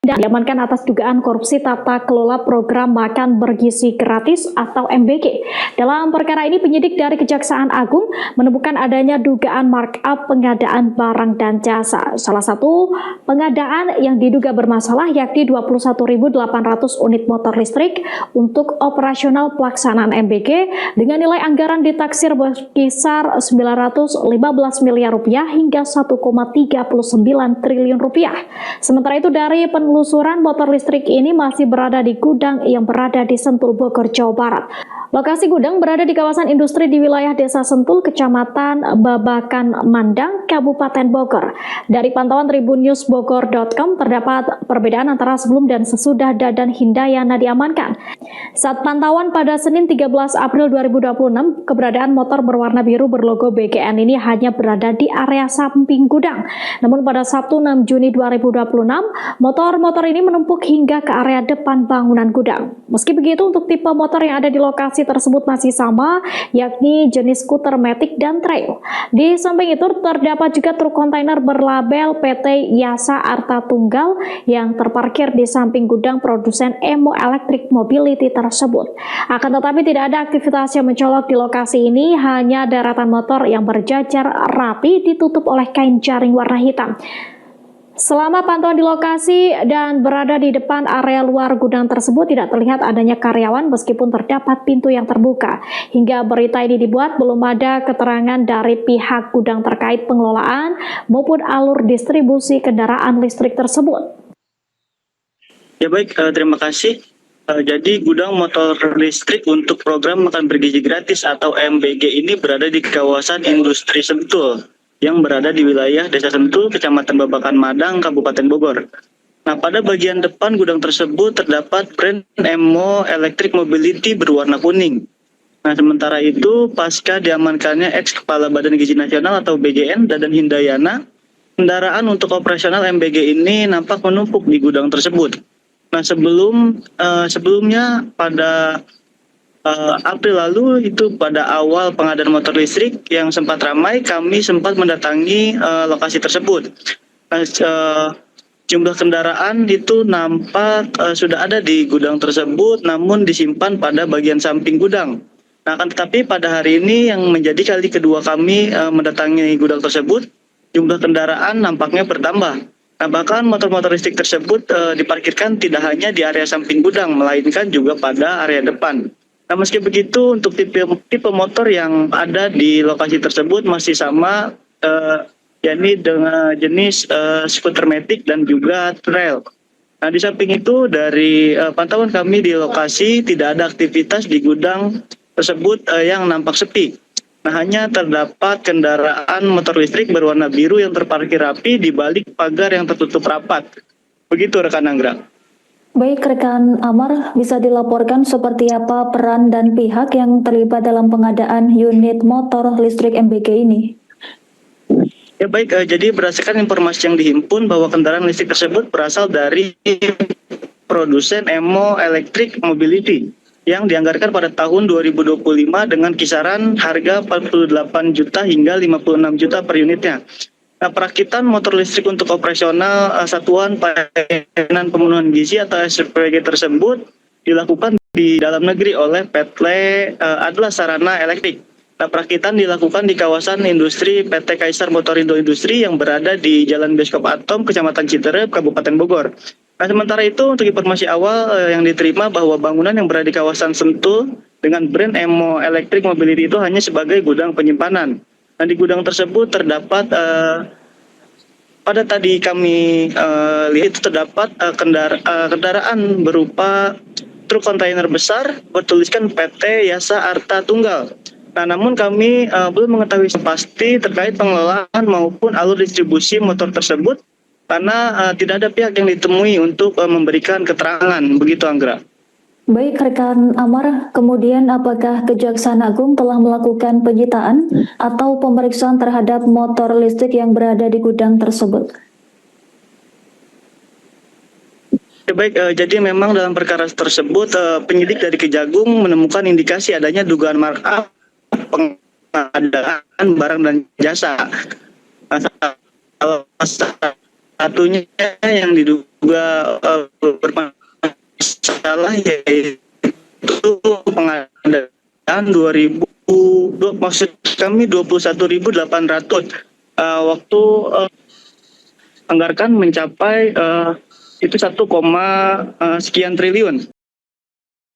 dan diamankan atas dugaan korupsi tata kelola program makan bergizi gratis atau MBG. Dalam perkara ini, penyidik dari Kejaksaan Agung menemukan adanya dugaan markup pengadaan barang dan jasa. Salah satu pengadaan yang diduga bermasalah yakni 21.800 unit motor listrik untuk operasional pelaksanaan MBG dengan nilai anggaran ditaksir berkisar 915 miliar rupiah hingga 1,39 triliun rupiah. Sementara itu, dari penelusuran, motor listrik ini masih berada di gudang yang berada di Sentul, Bogor, Jawa Barat. Lokasi gudang berada di kawasan industri di wilayah Desa Sentul, Kecamatan Babakan Mandang, Kabupaten Bogor. Dari pantauan tribunnews.bogor.com terdapat perbedaan antara sebelum dan sesudah Dadan Hindayana diamankan. Saat pantauan pada Senin 13 April 2026, keberadaan motor berwarna biru berlogo BGN ini hanya berada di area samping gudang. Namun pada Sabtu 6 Juni 2026, motor-motor ini menumpuk hingga ke area depan bangunan gudang. Meski begitu, untuk tipe motor yang ada di lokasi tersebut masih sama, yakni jenis skuter Matic dan Trail. Di samping itu terdapat juga truk kontainer berlabel PT Yasa Arta Tunggal yang terparkir di samping gudang produsen Emo Electric Mobility tersebut. Akan tetapi tidak ada aktivitas yang mencolok di lokasi ini, hanya daratan motor yang berjajar rapi ditutup oleh kain jaring warna hitam. Selama pantauan di lokasi dan berada di depan area luar gudang tersebut, tidak terlihat adanya karyawan meskipun terdapat pintu yang terbuka. Hingga berita ini dibuat, belum ada keterangan dari pihak gudang terkait pengelolaan maupun alur distribusi kendaraan listrik tersebut. Ya baik, terima kasih. Jadi gudang motor listrik untuk program makan bergizi gratis atau MBG ini berada di kawasan industri Sentul yang berada di wilayah Desa Sentul, Kecamatan Babakan Madang, Kabupaten Bogor. Nah, pada bagian depan gudang tersebut terdapat brand Emo Electric Mobility berwarna kuning. Nah, sementara itu, pasca diamankannya ex-Kepala Badan Gizi Nasional atau BGN, Dadan Hindayana, kendaraan untuk operasional MBG ini nampak menumpuk di gudang tersebut. Nah, sebelumnya pada April lalu, itu pada awal pengadaan motor listrik yang sempat ramai, kami sempat mendatangi lokasi tersebut. Jumlah kendaraan itu nampak sudah ada di gudang tersebut, namun disimpan pada bagian samping gudang. Nah, akan tetapi pada hari ini yang menjadi kali kedua kami mendatangi gudang tersebut, jumlah kendaraan nampaknya bertambah. Nah, bahkan motor-motor listrik tersebut diparkirkan tidak hanya di area samping gudang, melainkan juga pada area depan. Nah, meski begitu, untuk tipe motor yang ada di lokasi tersebut masih sama, yakni dengan jenis skuter Matic dan juga Trail. Nah, di samping itu, dari pantauan kami di lokasi tidak ada aktivitas di gudang tersebut yang nampak sepi. Nah, hanya terdapat kendaraan motor listrik berwarna biru yang terparkir rapi di balik pagar yang tertutup rapat. Begitu rekan Anggra. Baik, rekan Amar, bisa dilaporkan seperti apa peran dan pihak yang terlibat dalam pengadaan unit motor listrik MBG ini? Ya baik, jadi berdasarkan informasi yang dihimpun bahwa kendaraan listrik tersebut berasal dari produsen Emo Electric Mobility yang dianggarkan pada tahun 2025 dengan kisaran harga 48 juta hingga 56 juta per unitnya. Nah, perakitan motor listrik untuk operasional satuan pelayanan pemenuhan gizi atau SPG tersebut dilakukan di dalam negeri oleh PT adalah Sarana Elektrik. Nah, perakitan dilakukan di kawasan industri PT Kaisar Motorindo Industri yang berada di Jalan Bioskop Atom, Kecamatan Citerep, Kabupaten Bogor. Nah, sementara itu untuk informasi awal yang diterima bahwa bangunan yang berada di kawasan Sentul dengan brand Emo Electric Mobility itu hanya sebagai gudang penyimpanan. Nah, di gudang tersebut terdapat pada tadi kami lihat itu terdapat kendaraan berupa truk kontainer besar bertuliskan PT Yasa Arta Tunggal. Nah, namun kami belum mengetahui pasti terkait pengelolaan maupun alur distribusi motor tersebut karena tidak ada pihak yang ditemui untuk memberikan keterangan. Begitu, Anggra. Baik, rekan Amar, kemudian apakah Kejaksaan Agung telah melakukan penyitaan atau pemeriksaan terhadap motor listrik yang berada di gudang tersebut? Ya, baik, jadi memang dalam perkara tersebut penyidik dari Kejagung menemukan indikasi adanya dugaan markup pengadaan barang dan jasa. Salah satunya yang diduga adalah yaitu pengadaan 21.800 waktu anggarkan mencapai itu 1, sekian triliun.